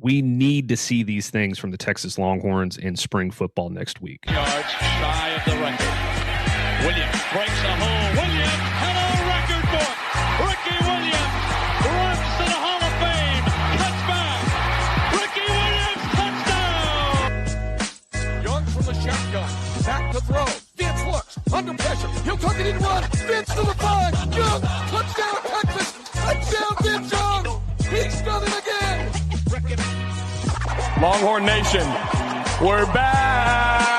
We need to see these things from the Texas Longhorns in spring football next week. Yards shy of the record. Williams breaks a hole. Williams, hello, record book. Ricky Williams runs to the Hall of Fame. Touchback. Ricky Williams, touchdown. Young from the shotgun. Back to throw. Vince looks. Under pressure. He'll tuck it in run. Vince to the 5. Young. Touchdown, Texas. Touchdown, Vince Young. He's done it again. Longhorn Nation, we're back.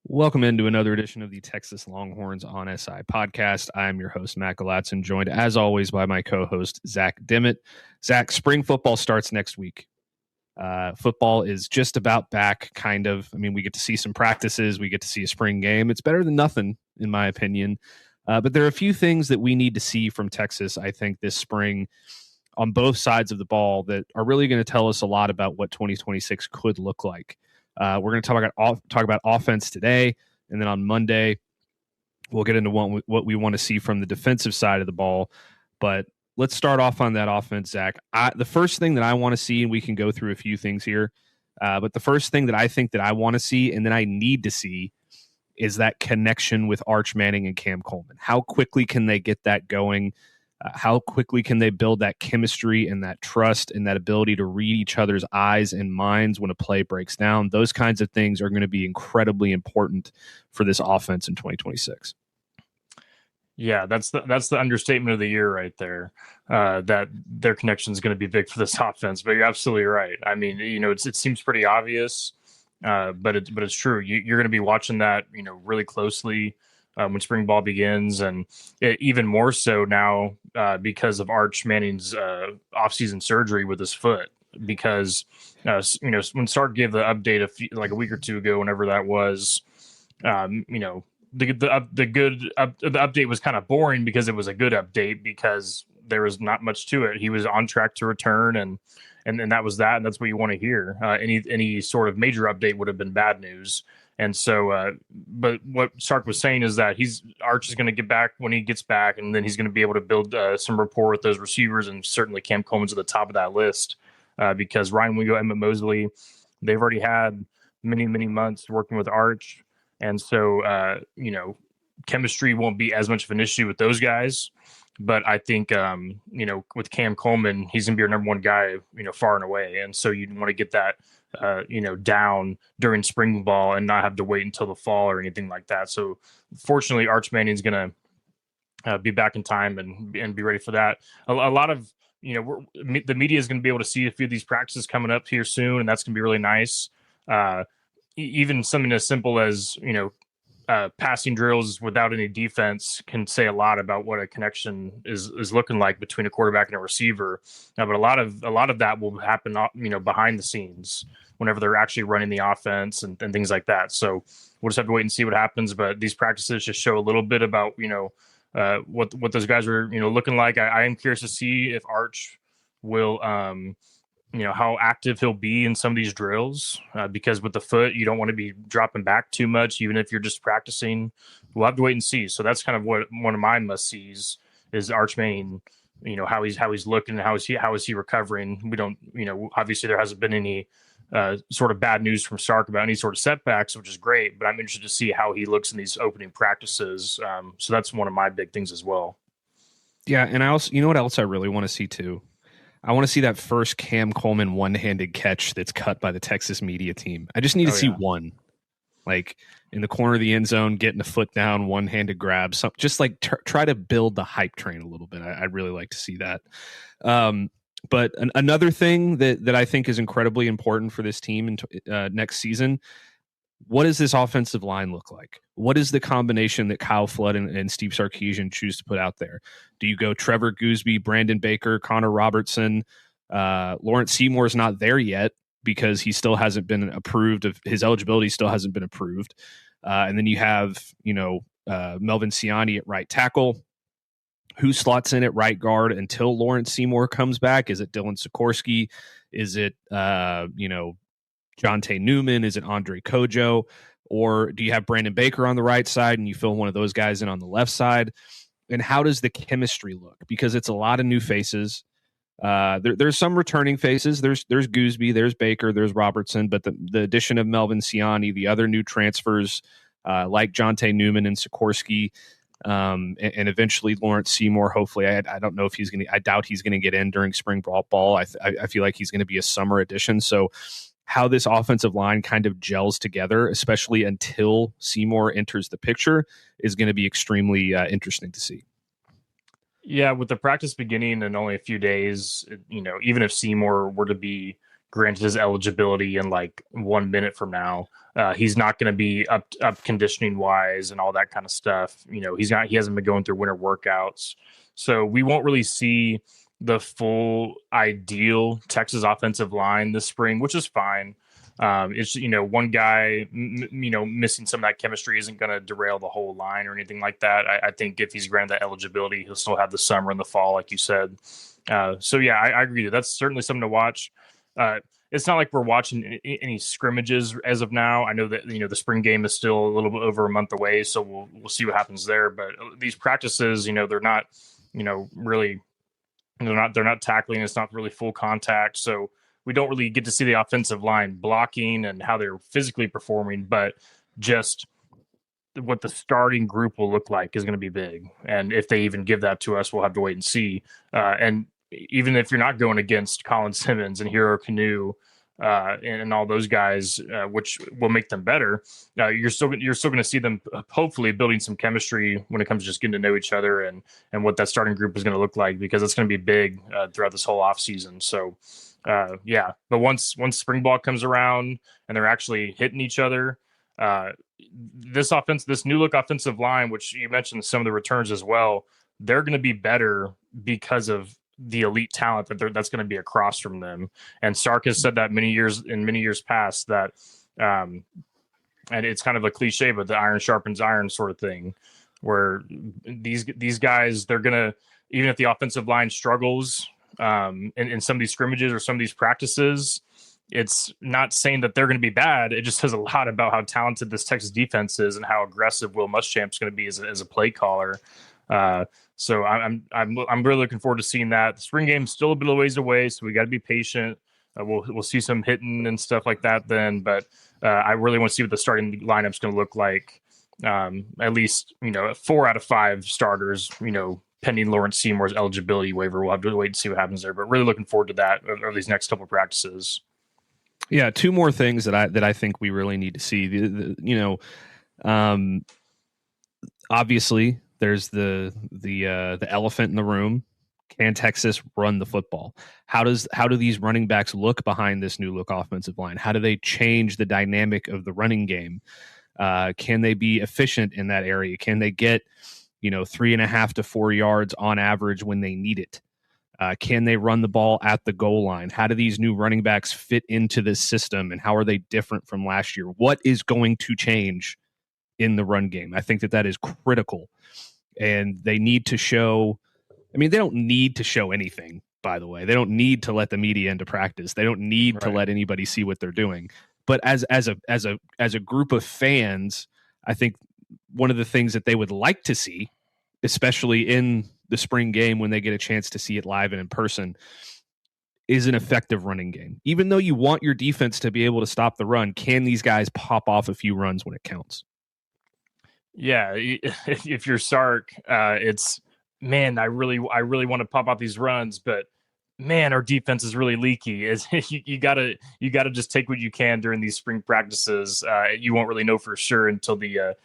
Welcome into another edition of the Texas Longhorns on SI podcast. I am your host, Matt Galatson, joined as always by my co-host, Zach Dimmitt. Zach, spring football starts next week. Football is just about back, kind of. I mean, we get to see some practices. We get to see a spring game. It's better than nothing, in my opinion. But there are a few things that we need to see from Texas, I think, this spring on both sides of the ball that are really going to tell us a lot about what 2026 could look like. We're going to talk about offense today, and then on Monday, we'll get into what we want to see from the defensive side of the ball. But let's start off on that offense, Zach. The first thing that I want to see, and we can go through a few things here, but the first thing that I think that I want to see and then I need to see is that connection with Arch Manning and Cam Coleman. How quickly can they get that going? How quickly can they build that chemistry and that trust and that ability to read each other's eyes and minds when a play breaks down? Those kinds of things are going to be incredibly important for this offense in 2026. Yeah, that's the understatement of the year right there. That their connection is going to be big for this offense. But you're absolutely right. I mean, it seems pretty obvious. But it's true. You're going to be watching that, really closely when spring ball begins, and even more so now because of Arch Manning's offseason surgery with his foot. Because when Sark gave the update a week or two ago, whenever that was, the update was kind of boring because it was a good update because there was not much to it. He was on track to return, and that was that, and that's what you want to hear. Any sort of major update would have been bad news. And so, but what Sark was saying is that Arch is going to get back when he gets back, and then he's going to be able to build some rapport with those receivers, and certainly Cam Coleman's at the top of that list because Ryan Wingo, Emmett Mosley, they've already had many, many months working with Arch, and so chemistry won't be as much of an issue with those guys. But I think, with Cam Coleman, he's going to be our number one guy, far and away. And so you'd want to get that, down during spring ball and not have to wait until the fall or anything like that. So fortunately, Arch Manning's going to be back in time and be ready for that. A lot of, the media is going to be able to see a few of these practices coming up here soon, and that's going to be really nice. Even something as simple as, passing drills without any defense can say a lot about what a connection is looking like between a quarterback and a receiver. But a lot of that will happen, behind the snenes whenever they're actually running the offense and things like that. So we'll just have to wait and see what happens. But these practices just show a little bit about, what those guys are, looking like. I am curious to see if Arch will, how active he'll be in some of these drills because with the foot, you don't want to be dropping back too much, even if you're just practicing. We'll have to wait and see. So that's kind of what one of my must-sees is Arch Manning, how he's looking, how is he recovering. We don't, obviously there hasn't been any sort of bad news from Sark about any sort of setbacks, which is great, but I'm interested to see how he looks in these opening practices. So that's one of my big things as well. Yeah. And I also, what else I really want to see too? I want to see that first Cam Coleman one-handed catch that's cut by the Texas media team. I just need to see one, like in the corner of the end zone, getting a foot down, one-handed grab, just like try to build the hype train a little bit. I'd really like to see that. But another thing that I think is incredibly important for this team in next season, what does this offensive line look like? What is the combination that Kyle Flood and Steve Sarkisian choose to put out there? Do you go Trevor Goosby, Brandon Baker, Connor Robertson? Lawrence Seymour is not there yet because he still hasn't been approved. His eligibility still hasn't been approved. And then you have, Melvin Ciani at right tackle. Who slots in at right guard until Lawrence Seymour comes back? Is it Dylan Sikorsky? Is it, Jonte Newman? Is it Andre Kojo? Or do you have Brandon Baker on the right side and you fill one of those guys in on the left side? And how does the chemistry look? Because it's a lot of new faces. There's some returning faces. There's Goosby, there's Baker, there's Robertson, but the addition of Melvin Ciani, the other new transfers like Jonte Newman and Sikorsky, and eventually Lawrence Seymour. Hopefully, I don't know if he's going to. I doubt he's going to get in during spring ball. I feel like he's going to be a summer addition. So, how this offensive line kind of gels together, especially until Seymour enters the picture, is going to be extremely interesting to see. Yeah, with the practice beginning in only a few days, even if Seymour were to be granted his eligibility in like 1 minute from now, he's not going to be up conditioning wise and all that kind of stuff. He hasn't been going through winter workouts, so we won't really see the full ideal Texas offensive line this spring, which is fine. It's one guy missing some of that chemistry isn't going to derail the whole line or anything like that. I think if he's granted that eligibility, he'll still have the summer and the fall, like you said. So yeah, I agree. That's certainly something to watch. It's not like we're watching any scrimmages as of now. I know that the spring game is still a little bit over a month away, so we'll see what happens there. But these practices, they're not really. They're not tackling. It's not really full contact. So we don't really get to see the offensive line blocking and how they're physically performing, but just what the starting group will look like is going to be big. And if they even give that to us, we'll have to wait and see. And even if you're not going against Colin Simmons and Hero Canoe and all those guys, which will make them better, you're still going to see them hopefully building some chemistry when it comes to just getting to know each other and what that starting group is going to look like, because it's going to be big throughout this whole offseason. So yeah, but once spring ball comes around and they're actually hitting each other, this new look offensive line, which you mentioned some of the returns as well, they're going to be better because of the elite talent that's going to be across from them. And Sark has said that many years past that, and it's kind of a cliche, but the iron sharpens iron sort of thing, where these guys, they're going to, even if the offensive line struggles in some of these scrimmages or some of these practices, it's not saying that they're going to be bad. It just says a lot about how talented this Texas defense is and how aggressive Will Muschamp's going to be as a play caller. So I'm really looking forward to seeing that. The spring game's still a bit of ways away, so we got to be patient. We'll see some hitting and stuff like that then, but I really want to see what the starting lineup's going to look like. At least 4 out of 5 starters. Pending Lawrence Seymour's eligibility waiver, we'll have to wait and see what happens there. But really looking forward to that over these next couple of practices. Yeah, 2 more things that I think we really need to see. Obviously, there's the elephant in the room. Can Texas run the football? How do these running backs look behind this new look offensive line? How do they change the dynamic of the running game? Can they be efficient in that area? Can they get 3.5 to 4 yards on average when they need it? Can they run the ball at the goal line? How do these new running backs fit into this system, and how are they different from last year? What is going to change in the run game? I think that is critical, and they need to show. I mean, they don't need to show anything, by the way. They don't need to let the media into practice. They don't need to let anybody see what they're doing. But as a group of fans, I think one of the things that they would like to see, especially in the spring game when they get a chance to see it live and in person, is an effective running game. Even though you want your defense to be able to stop the run, can these guys pop off a few runs when it counts? Yeah, if you're Sark, it's, man, I really want to pop out these runs, but man, our defense is really leaky. You gotta just take what you can during these spring practices. You won't really know for sure until that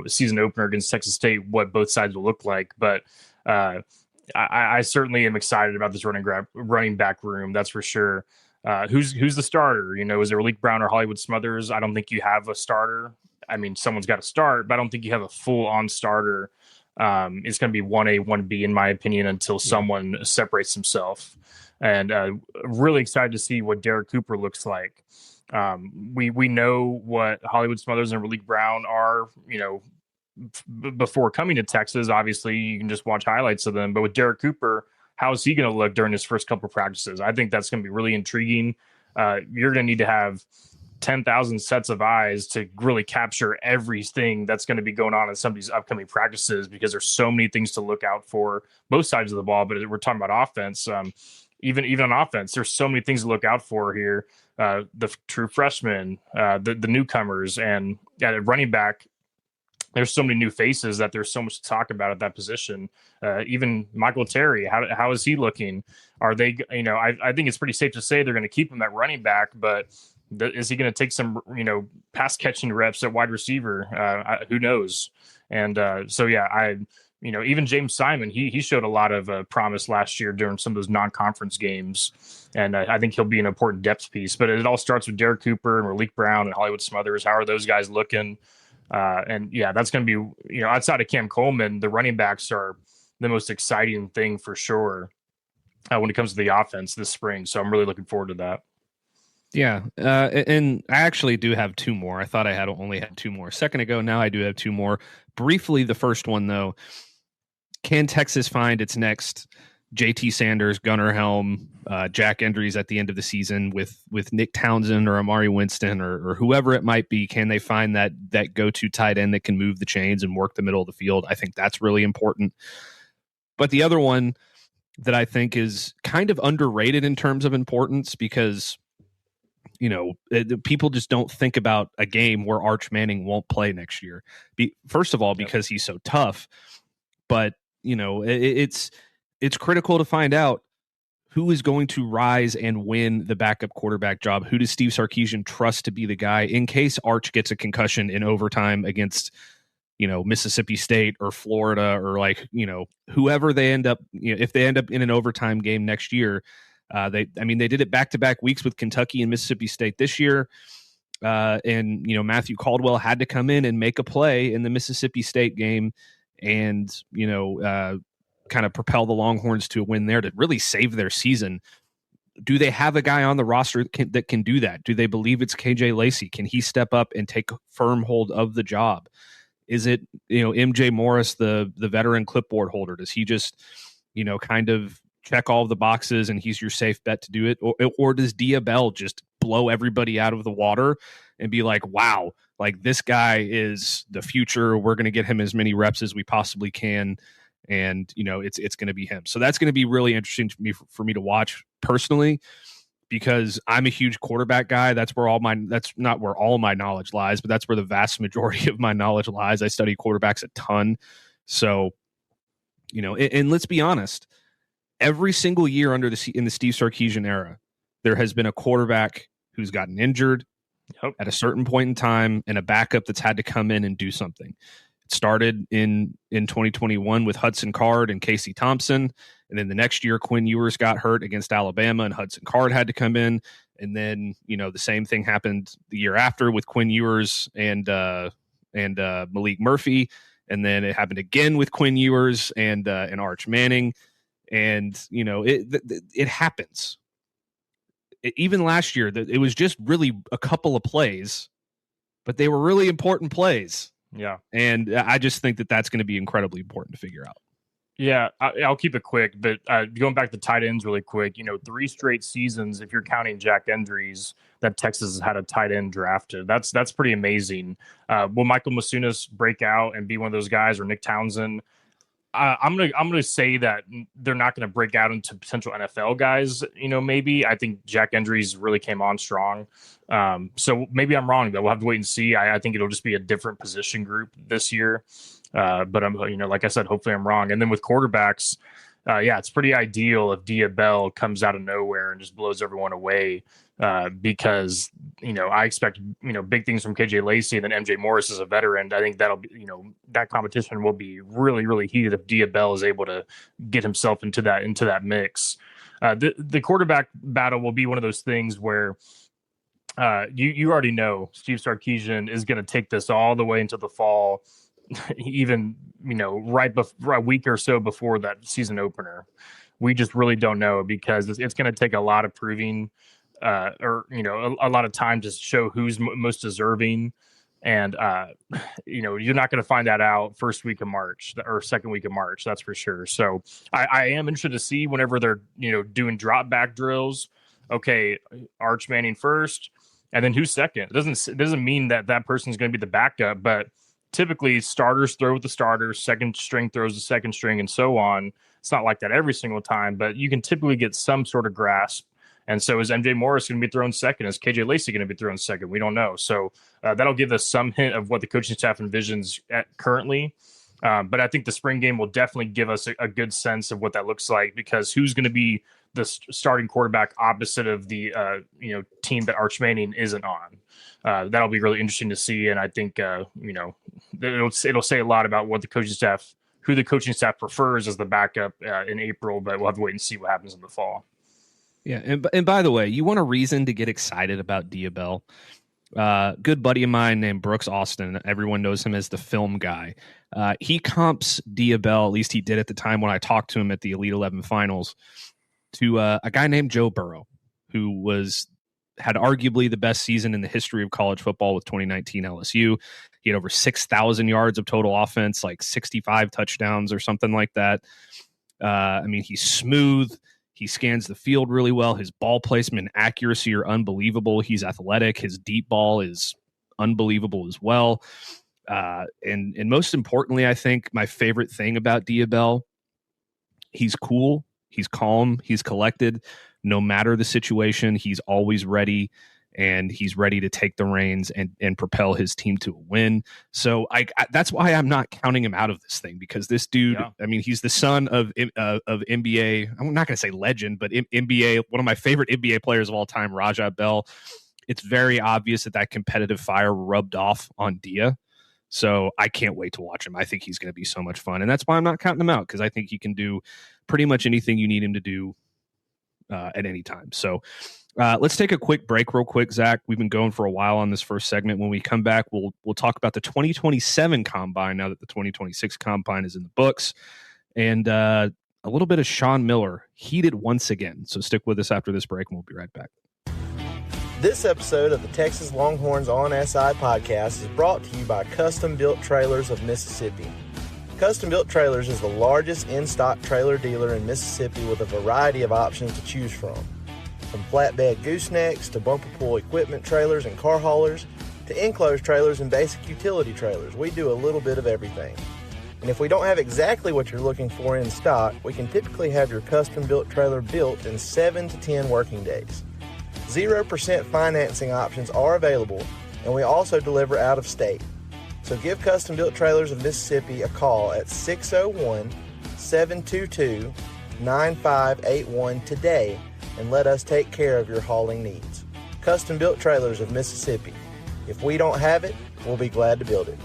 season opener against Texas State what both sides will look like. But I certainly am excited about this running back room. That's for sure. Who's the starter? Is it Relique Brown or Hollywood Smothers? I don't think you have a starter. I mean, someone's got to start, but I don't think you have a full-on starter. It's going to be 1A, 1B, in my opinion, until someone separates himself. And really excited to see what Derrick Cooper looks like. We know what Hollywood Smothers and Relique Brown are, before coming to Texas. Obviously, you can just watch highlights of them. But with Derrick Cooper, how is he going to look during his first couple of practices? I think that's going to be really intriguing. You're going to need to have 10,000 sets of eyes to really capture everything that's going to be going on in some of these upcoming practices, because there's so many things to look out for both sides of the ball. But we're talking about offense. Even on offense, there's so many things to look out for here. The true freshmen, the newcomers, and at running back, there's so many new faces that there's so much to talk about at that position. Even Michael Terry, how is he looking? Are they, I think it's pretty safe to say they're going to keep him at running back, but is he going to take some, pass catching reps at wide receiver? Who knows? And even James Simon, he showed a lot of promise last year during some of those non-conference games, and I think he'll be an important depth piece. But it all starts with Derrick Cooper and Relique Brown and Hollywood Smothers. How are those guys looking? That's going to be, outside of Cam Coleman, the running backs are the most exciting thing for sure when it comes to the offense this spring. So I'm really looking forward to that. Yeah, and I actually do have two more. I thought I had only had two more a second ago. Now I do have two more. Briefly, the first one, though, can Texas find its next JT Sanders, Gunnar Helm, Jack Endries at the end of the season with Nick Townsend or Amari Winston or whoever it might be? Can they find that go-to tight end that can move the chains and work the middle of the field? I think that's really important. But the other one that I think is kind of underrated in terms of importance, because people just don't think about a game where Arch Manning won't play next year. First of all, because he's so tough, but it's critical to find out who is going to rise and win the backup quarterback job. Who does Steve Sarkisian trust to be the guy in case Arch gets a concussion in overtime against, Mississippi State or Florida or whoever they end up, if they end up in an overtime game next year. They did it back-to-back weeks with Kentucky and Mississippi State this year. And Matthew Caldwell had to come in and make a play in the Mississippi State game and, kind of propel the Longhorns to a win there to really save their season. Do they have a guy on the roster that can do that? Do they believe it's KJ Lacey? Can he step up and take firm hold of the job? Is it, MJ Morris, the veteran clipboard holder? Does he just, kind of check all of the boxes and he's your safe bet to do it? Or does Dia Bell just blow everybody out of the water and be like, wow, like this guy is the future. We're going to get him as many reps as we possibly can. And, it's going to be him. So that's going to be really interesting for me to watch personally, because I'm a huge quarterback guy. That's not where all my knowledge lies, but that's where the vast majority of my knowledge lies. I study quarterbacks a ton. So, and let's be honest, every single year in the Steve Sarkisian era, there has been a quarterback who's gotten injured at a certain point in time and a backup that's had to come in and do something. It started in 2021 with Hudson Card and Casey Thompson. And then the next year, Quinn Ewers got hurt against Alabama and Hudson Card had to come in. And then, the same thing happened the year after with Quinn Ewers and Malik Murphy. And then it happened again with Quinn Ewers and Arch Manning. And, it happens. Even last year, it was just really a couple of plays, but they were really important plays. Yeah. And I just think that's going to be incredibly important to figure out. Yeah, I'll keep it quick, but going back to tight ends really quick, 3 straight seasons, if you're counting Jack Endries, that Texas has had a tight end drafted. That's pretty amazing. Will Michael Masunas break out and be one of those guys, or Nick Townsend? I'm gonna say that they're not gonna break out into potential NFL guys. Maybe I think Jack Endries really came on strong. So maybe I'm wrong, though. We'll have to wait and see. I think it'll just be a different position group this year. But I'm, like I said, hopefully I'm wrong. And then with quarterbacks, it's pretty ideal if Dia Bell comes out of nowhere and just blows everyone away. Because, I expect, big things from KJ Lacey, and then MJ Morris is a veteran. I think that'll be, that competition will be really, really heated if Dia Bell is able to get himself into that mix. The quarterback battle will be one of those things where you already know Steve Sarkisian is going to take this all the way into the fall, even, right before a week or so before that season opener. We just really don't know, because it's going to take a lot of proving, a lot of time to show who's most deserving. And, you're not going to find that out first week of March or second week of March. That's for sure. So I am interested to see, whenever they're, doing drop back drills. Okay, Arch Manning first, And then who's second? It doesn't mean that that person's going to be the backup, but typically starters throw with the starters, second string throws the second string, and so on. It's not like that every single time, but you can typically get some sort of grasp. And so is MJ Morris going to be thrown second? Is KJ Lacey going to be thrown second? We don't know. So that'll give us some hint of what the coaching staff envisions currently. But I think the spring game will definitely give us a good sense of what that looks like, because who's going to be the starting quarterback opposite of the team that Arch Manning isn't on. That'll be really interesting to see, and I think it'll say a lot about what the coaching staff, who the coaching staff prefers as the backup in April. But we'll have to wait and see what happens in the fall. Yeah, and by the way, you want a reason to get excited about Diabell? Good buddy of mine named Brooks Austin. Everyone knows him as the film guy. He comps Diabell, at least he did at the time when I talked to him at the Elite 11 finals, to a guy named Joe Burrow, who had arguably the best season in the history of college football with 2019 LSU. He had over 6,000 yards of total offense, like 65 touchdowns or something like that. He's smooth. He scans the field really well. His ball placement and accuracy are unbelievable. He's athletic. His deep ball is unbelievable as well. And most importantly, I think my favorite thing about Diabell, he's cool. He's calm. He's collected. No matter the situation, he's always ready, and he's ready to take the reins and propel his team to a win. So that's why I'm not counting him out of this thing, because this dude, yeah. He's the son of NBA. I'm not going to say legend, but NBA, one of my favorite NBA players of all time, Rajah Bell. It's very obvious that competitive fire rubbed off on Dia. So I can't wait to watch him. I think he's going to be so much fun. And that's why I'm not counting him out, because I think he can do pretty much anything you need him to do at any time. So let's take a quick break real quick, Zach. We've been going for a while on this first segment. When we come back, we'll talk about the 2027 Combine now that the 2026 Combine is in the books. And a little bit of Sean Miller, heated once again. So stick with us after this break, and we'll be right back. This episode of the Texas Longhorns on SI podcast is brought to you by Custom Built Trailers of Mississippi. Custom Built Trailers is the largest in-stock trailer dealer in Mississippi, with a variety of options to choose from flatbed goosenecks to bumper pull equipment trailers and car haulers to enclosed trailers and basic utility trailers. We do a little bit of everything. And if we don't have exactly what you're looking for in stock, we can typically have your custom built trailer built in 7 to 10 working days. 0% financing options are available, and we also deliver out of state. So give Custom Built Trailers of Mississippi a call at 601-722-9581 today and let us take care of your hauling needs. Custom Built Trailers of Mississippi. If we don't have it, we'll be glad to build it.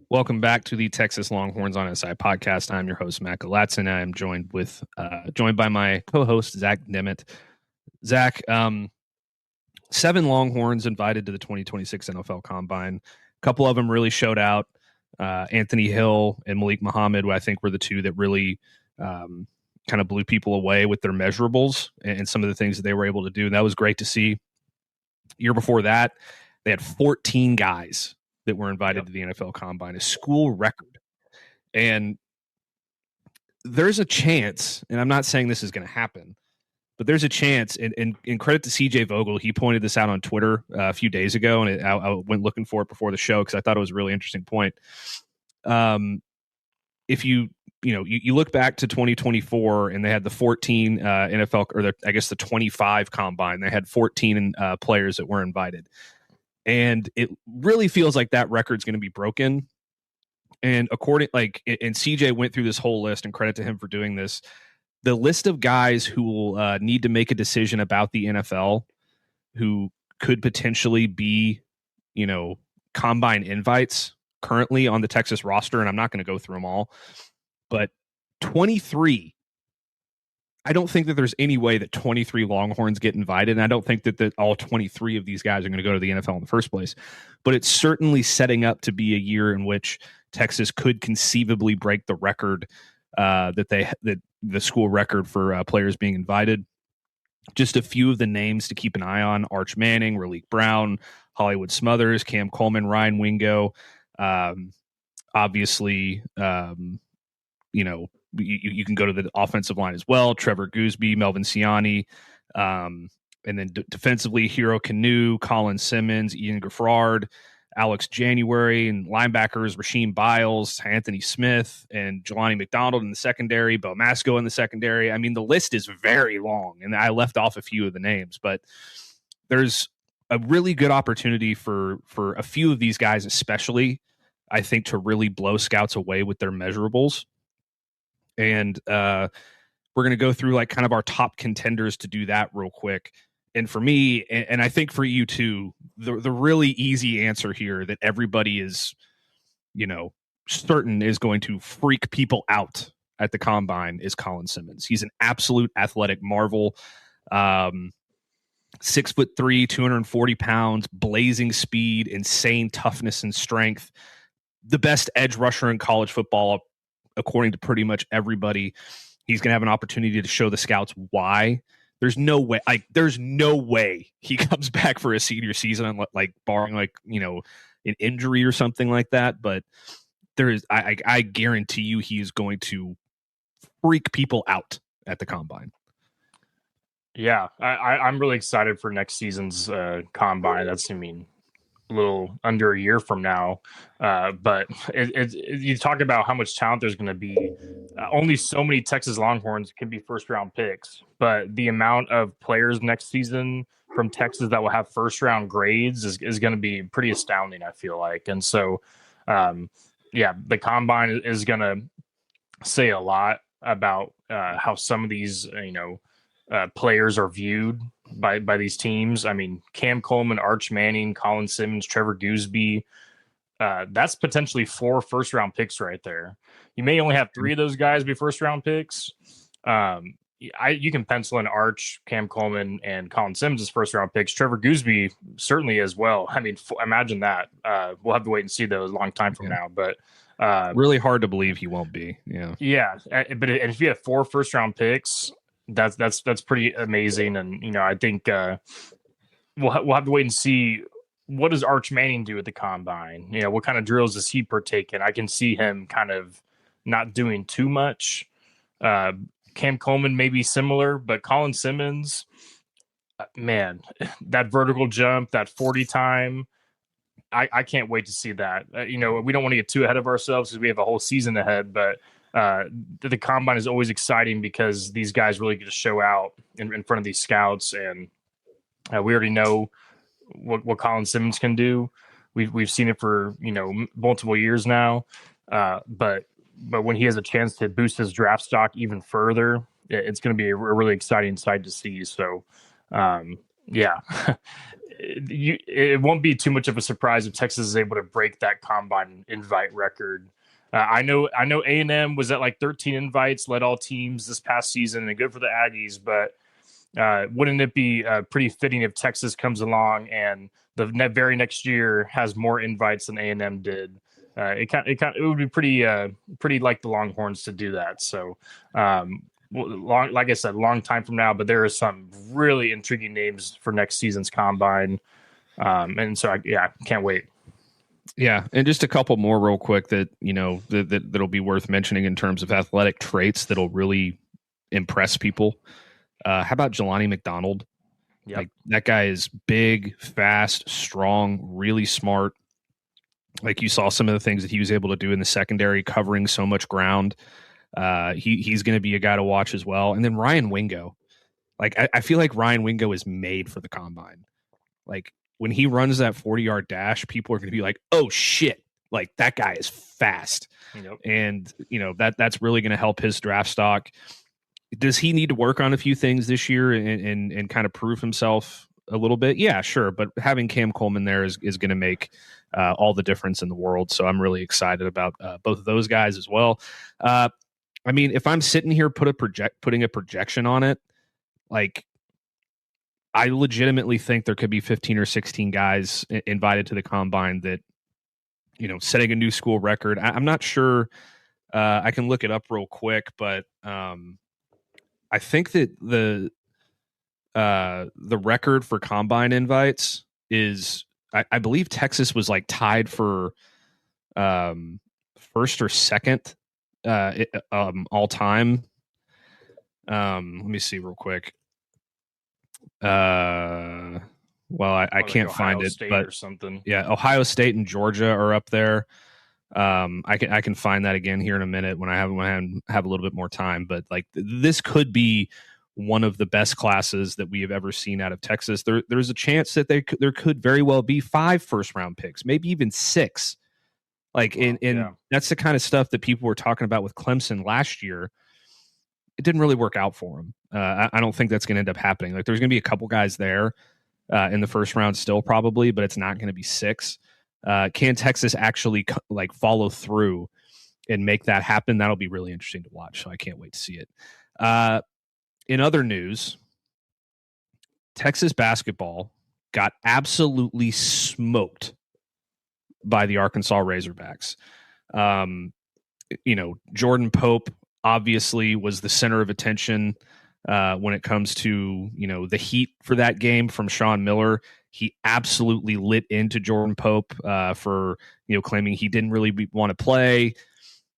Welcome back to the Texas Longhorns on SI podcast. I'm your host, Matt Galatson. I am joined by my co-host, Zach Dimmitt. Zach, 7 Longhorns invited to the 2026 NFL Combine. A couple of them really showed out. Anthony Hill and Malik Muhammad, I think, were the two that really kind of blew people away with their measurables and some of the things that they were able to do. And that was great to see. Year before that, they had 14 guys that were invited to the NFL Combine, a school record. And there's a chance, and I'm not saying this is going to happen, but there's a chance, and credit to CJ Vogel, he pointed this out on Twitter a few days ago, and I went looking for it before the show because I thought it was a really interesting point. If you look back to 2024, and they had the 14 NFL, or the 25 Combine, they had 14 players that were invited. And it really feels like that record's going to be broken. And and CJ went through this whole list, and credit to him for doing this. The list of guys who will need to make a decision about the NFL, who could potentially be, Combine invites currently on the Texas roster, and I'm not going to go through them all, but 23. I don't think that there's any way that 23 Longhorns get invited, and I don't think that all 23 of these guys are going to go to the NFL in the first place. But it's certainly setting up to be a year in which Texas could conceivably break the record that the school record for players being invited. Just a few of the names to keep an eye on: Arch Manning, Relique Brown, Hollywood Smothers, Cam Coleman, Ryan Wingo. Obviously, you can go to the offensive line as well: Trevor Goosby, Melvin Ciani, And then defensively, Hero Kanu, Colin Simmons, Ian Gaffard, Alex January, and linebackers, Rasheem Biles, Anthony Smith, and Jelani McDonald in the secondary, Bo Masco in the secondary. I mean, the list is very long, and I left off a few of the names, but there's a really good opportunity for a few of these guys, especially, I think, to really blow scouts away with their measurables. And we're going to go through like kind of our top contenders to do that real quick. And for me, and I think for you too, the really easy answer here that everybody is, certain is going to freak people out at the combine is Colin Simmons. He's an absolute athletic marvel. 6'3", 240 pounds, blazing speed, insane toughness and strength. The best edge rusher in college football, according to pretty much everybody. He's going to have an opportunity to show the scouts why. There's no way he comes back for a senior season, like barring an injury or something like that. But I guarantee you he is going to freak people out at the combine. Yeah, I'm really excited for next season's combine. That's, a little under a year from now. But you talk about how much talent there's going to be. Only so many Texas Longhorns can be first-round picks, but the amount of players next season from Texas that will have first-round grades is going to be pretty astounding, I feel like. And so, the combine is going to say a lot about how some of these, players are viewed by these teams. I mean, Cam Coleman, Arch Manning, Colin Simmons, Trevor Goosby. That's potentially 4 first-round picks right there. You may only have 3 of those guys be first-round picks. You can pencil in Arch, Cam Coleman, and Colin Simmons as first-round picks. Trevor Goosby certainly as well. I mean, imagine that. We'll have to wait and see those a long time from now. But really hard to believe he won't be. Yeah. Yeah, but if you have 4 first-round picks, that's pretty amazing. And I think we'll have to wait and see, what does Arch Manning do at the combine? What kind of drills does he partake in? I can see him kind of not doing too much. Cam Coleman may be similar, but Colin Simmons, man, that vertical jump, that 40 time, I can't wait to see that. We don't want to get too ahead of ourselves because we have a whole season ahead, but the combine is always exciting because these guys really get to show out in front of these scouts. And we already know what Colin Simmons can do. We've seen it for, multiple years now. But when he has a chance to boost his draft stock even further, it's going to be a really exciting sight to see. So, it won't be too much of a surprise if Texas is able to break that combine invite record. I know A&M was at like 13 invites, led all teams this past season, and good for the Aggies. But wouldn't it be pretty fitting if Texas comes along and the very next year has more invites than A&M did? It would be pretty like the Longhorns to do that. So, like I said, long time from now, but there are some really intriguing names for next season's combine. And so, can't wait. Yeah, and just a couple more real quick that that'll be worth mentioning in terms of athletic traits that'll really impress people. How about Jelani McDonald? Yep. Like, that guy is big, fast, strong, really smart. Like, you saw some of the things that he was able to do in the secondary, covering so much ground. He's going to be a guy to watch as well. And then Ryan Wingo. Like, I feel like Ryan Wingo is made for the combine. Like, when he runs that 40-yard dash, people are going to be like, oh, shit. Like, that guy is fast. Yep. And, that's really going to help his draft stock. Does he need to work on a few things this year and kind of prove himself a little bit? Yeah, sure. But having Cam Coleman there is going to make all the difference in the world. So I'm really excited about both of those guys as well. I mean, if I'm sitting here putting a projection on it, like, I legitimately think there could be 15 or 16 guys invited to the combine that, setting a new school record. I'm not sure. I can look it up real quick, but I think that the record for combine invites is, I believe Texas was like tied for first or second all time. Let me see real quick. Well, I can't like find it, State but or something. Yeah, Ohio State and Georgia are up there. I can find that again here in a minute when I have a little bit more time. But like this could be one of the best classes that we have ever seen out of Texas. There's a chance that there could very well be 5 first-round picks, maybe even 6. Like that's the kind of stuff that people were talking about with Clemson last year. It didn't really work out for them. I don't think that's going to end up happening. Like there's going to be a couple guys there in the first round still probably, but it's not going to be 6. Can Texas actually like follow through and make that happen? That'll be really interesting to watch. So I can't wait to see it. In other news, Texas basketball got absolutely smoked by the Arkansas Razorbacks. Jordan Pope obviously was the center of attention when it comes to, the heat for that game from Sean Miller. He absolutely lit into Jordan Pope for, claiming he didn't really want to play.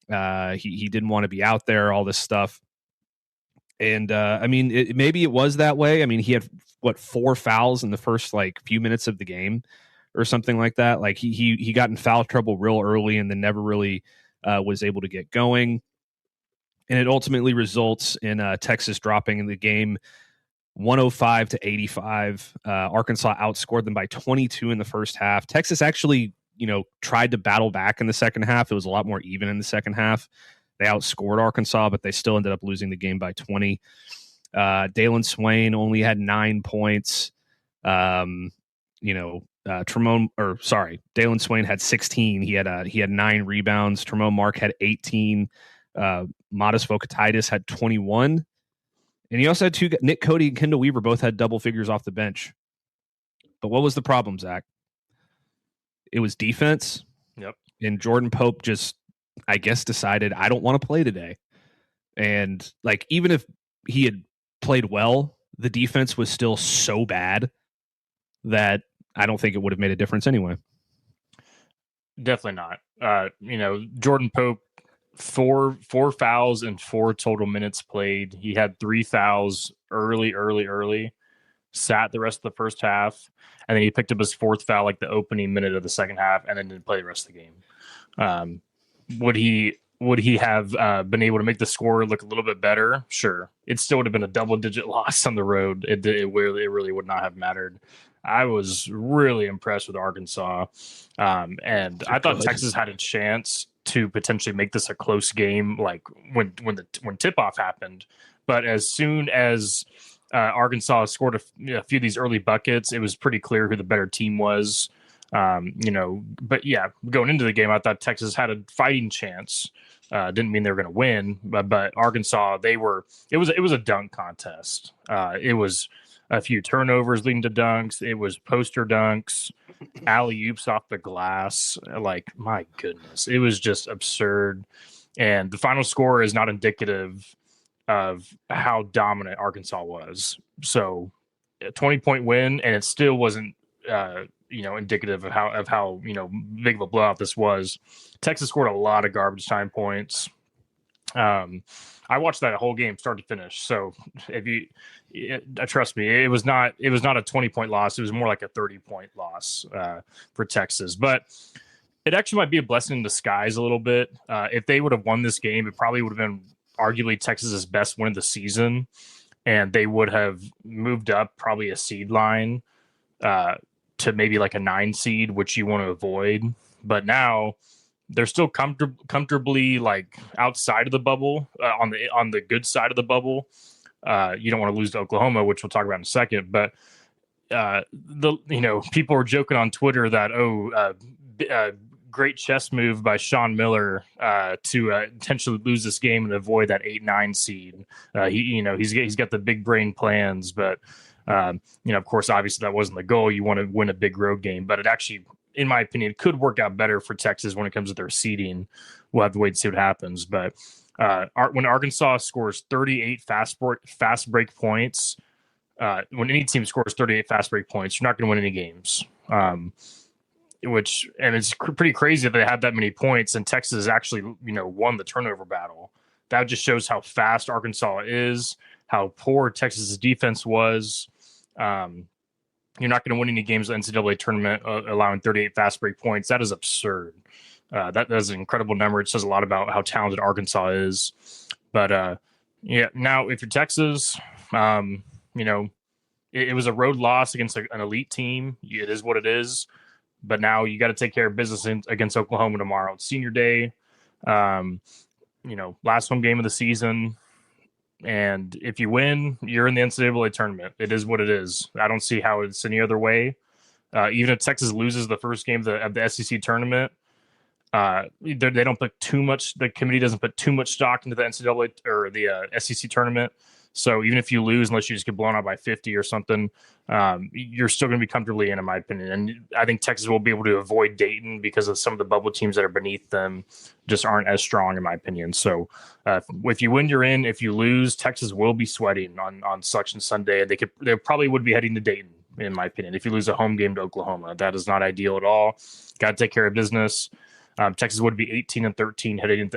He didn't want to be out there, all this stuff. And maybe it was that way. I mean, he had 4 fouls in the first few minutes of the game or something like that. Like he got in foul trouble real early and then never really was able to get going. And it ultimately results in Texas dropping in the game 105-85. Arkansas outscored them by 22 in the first half. Texas actually, tried to battle back in the second half. It was a lot more even in the second half. They outscored Arkansas, but they still ended up losing the game by 20. Dalen Swain only had 9 points. Dalen Swain had 16. He had 9 rebounds. Tremont Mark had 18. Modest Vokatitis had 21. And he also had 2. Nick Cody and Kendall Weaver both had double figures off the bench. But what was the problem, Zach? It was defense. Yep. And Jordan Pope just, I guess, decided, I don't want to play today. And even if he had played well, the defense was still so bad that I don't think it would have made a difference anyway. Definitely not. Jordan Pope, 4 fouls and 4 total minutes played. He had 3 fouls early, sat the rest of the first half, and then he picked up his 4th foul the opening minute of the second half, and then didn't play the rest of the game. Would he have been able to make the score look a little bit better? Sure. It still would have been a double-digit loss on the road. It really would not have mattered. I was really impressed with Arkansas, and I thought Texas had a chance to potentially make this a close game, when tip-off happened. But as soon as Arkansas scored a few of these early buckets, it was pretty clear who the better team was. But yeah, going into the game, I thought Texas had a fighting chance. Didn't mean they were going to win, but Arkansas, it was a dunk contest. It was a few turnovers leading to dunks. It was poster dunks, alley-oops off the glass. My goodness, it was just absurd. And the final score is not indicative of how dominant Arkansas was. So a 20-point win, and it still wasn't, indicative of how big of a blowout this was. Texas scored a lot of garbage time points. I watched that whole game start to finish. So trust me, it was not a 20-point loss. It was more like a 30-point loss for Texas. But it actually might be a blessing in disguise a little bit. If they would have won this game, it probably would have been arguably Texas's best win of the season, and they would have moved up probably a seed line to maybe a 9 seed, which you want to avoid. But now they're still comfortably outside of the bubble, on the good side of the bubble. You don't want to lose to Oklahoma, which we'll talk about in a second. But people were joking on Twitter that great chess move by Sean Miller to intentionally lose this game and avoid that 8-9 seed. He's got the big brain plans, but of course, obviously that wasn't the goal. You want to win a big road game, but it actually, in my opinion, could work out better for Texas when it comes to their seeding. We'll have to wait and see what happens. But when Arkansas scores 38 fast break points, when any team scores 38 fast break points, you're not going to win any games. And it's pretty crazy that they had that many points, and Texas actually, won the turnover battle. That just shows how fast Arkansas is, how poor Texas's defense was. You're not going to win any games in the NCAA tournament allowing 38 fast break points. That is absurd. That is an incredible number. It says a lot about how talented Arkansas is. But now if you're Texas, it was a road loss against an elite team. It is what it is. But now you got to take care of business against Oklahoma tomorrow. It's senior day. Last home game of the season. And if you win, you're in the NCAA tournament. It is what it is. I don't see how it's any other way. Even if Texas loses the first game of the SEC tournament, they don't put too much. The committee doesn't put too much stock into the NCAA or the SEC tournament. So even if you lose, unless you just get blown out by 50 or something, you're still going to be comfortably in my opinion. And I think Texas will be able to avoid Dayton because of some of the bubble teams that are beneath them just aren't as strong, in my opinion. So if you win, you're in. If you lose, Texas will be sweating on Selection Sunday. They probably would be heading to Dayton, in my opinion. If you lose a home game to Oklahoma, that is not ideal at all. Got to take care of business. Texas would be 18-13 heading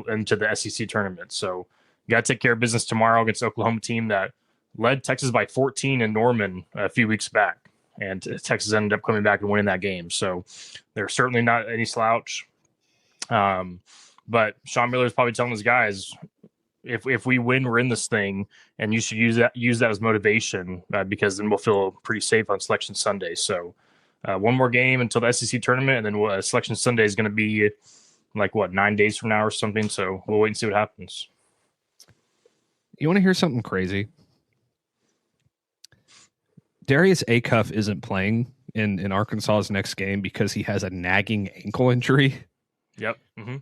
into the SEC tournament. So you got to take care of business tomorrow against the Oklahoma team that led Texas by 14 in Norman a few weeks back. And Texas ended up coming back and winning that game. So they're certainly not any slouch. But Sean Miller is probably telling his guys, if we win, we're in this thing, and you should use that as motivation because then we'll feel pretty safe on Selection Sunday. So one more game until the SEC tournament, and then Selection Sunday is going to be 9 days from now or something. So we'll wait and see what happens. You want to hear something crazy? Darius Acuff isn't playing in Arkansas's next game because he has a nagging ankle injury. Yep. Mm-hmm.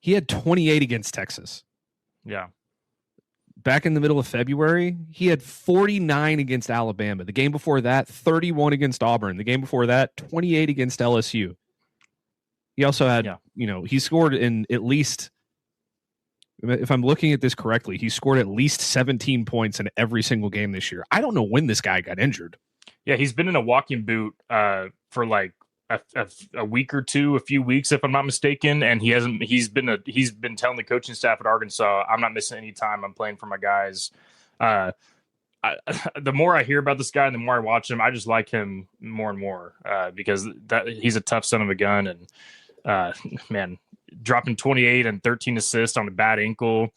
He had 28 against Texas. Yeah. Back in the middle of February, he had 49 against Alabama. The game before that, 31 against Auburn. The game before that, 28 against LSU. He also had, he scored in at least, if I'm looking at this correctly, he scored at least 17 points in every single game this year. I don't know when this guy got injured. Yeah, he's been in a walking boot for a week or two, a few weeks, if I'm not mistaken. And he's been telling the coaching staff at Arkansas, I'm not missing any time. I'm playing for my guys. The more I hear about this guy and the more I watch him, I just like him more and more because he's a tough son of a gun. And man, dropping 28 and 13 assists on a bad ankle.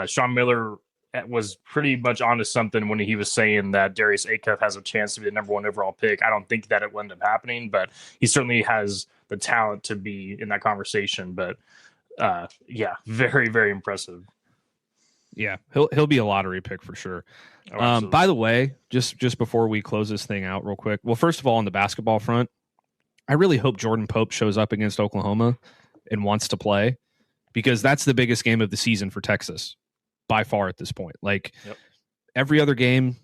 Sean Miller was pretty much onto something when he was saying that Darius Acuff has a chance to be the number 1 overall pick. I don't think that it will end up happening, but he certainly has the talent to be in that conversation. But very, very impressive. Yeah, he'll be a lottery pick for sure. Oh, by the way, just before we close this thing out real quick, well, first of all, on the basketball front, I really hope Jordan Pope shows up against Oklahoma and wants to play because that's the biggest game of the season for Texas by far at this point. Every other game,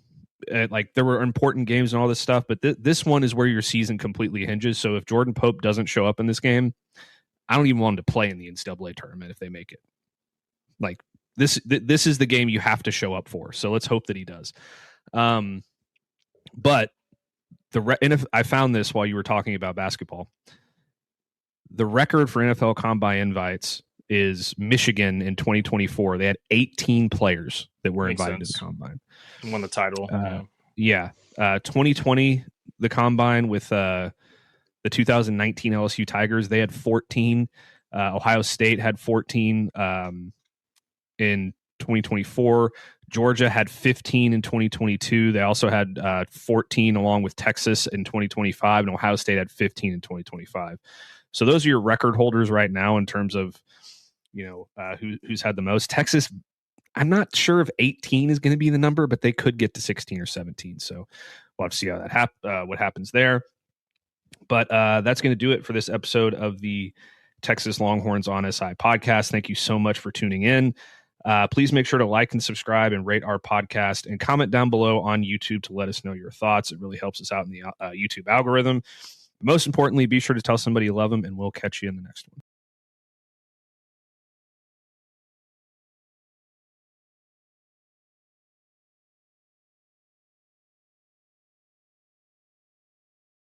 there were important games and all this stuff, but this one is where your season completely hinges. So if Jordan Pope doesn't show up in this game, I don't even want him to play in the NCAA tournament if they make it. This is the game you have to show up for. So let's hope that he does. But I found this while you were talking about basketball. The record for NFL Combine invites is Michigan in 2024. They had 18 players that were invited to the Combine. Won the title. 2020, the Combine with the 2019 LSU Tigers, they had 14. Ohio State had 14 in 2024. Georgia had 15 in 2022. They also had 14 along with Texas in 2025, and Ohio State had 15 in 2025. So those are your record holders right now in terms of, who's had the most. Texas, I'm not sure if 18 is going to be the number, but they could get to 16 or 17. So we'll have to see how that what happens there. But that's going to do it for this episode of the Texas Longhorns on SI podcast. Thank you so much for tuning in. Please make sure to like and subscribe and rate our podcast and comment down below on YouTube to let us know your thoughts. It really helps us out in the YouTube algorithm. Most importantly, be sure to tell somebody you love them, and we'll catch you in the next one.